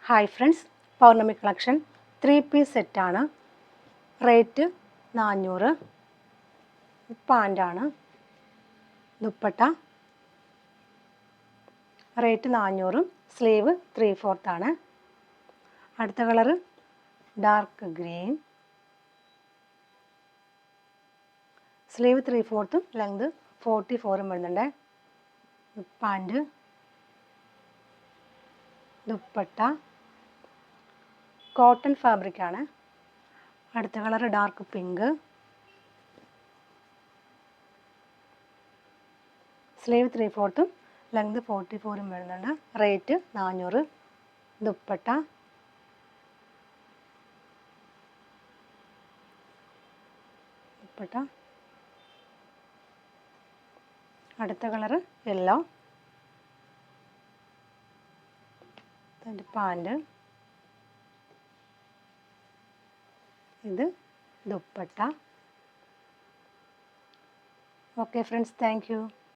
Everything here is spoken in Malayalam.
ഹായ് ഫ്രണ്ട്സ്, പൗർണമി കളക്ഷൻ 3-പീസ് സെറ്റാണ്. റേറ്റ് 400. പാൻ്റാണ്. ദുപ്പട്ട റേറ്റ് 400. സ്ലീവ് 3/4 ആണ്. അടുത്ത colour dark green. Sleeve 3/4, length 44 വരുന്നുണ്ട്. പാൻറ്, ദുപ്പട്ട കോട്ടൺ ഫാബ്രിക് ആണ്. അടുത്ത colour dark pink. Sleeve 3/4, length 44 വരുന്നുണ്ട്. റേറ്റ് 400. ദുപ്പട്ട അടുത്ത കളർ യെല്ലോ. പാൻറ്, ഇത് dupatta. Okay friends, thank you.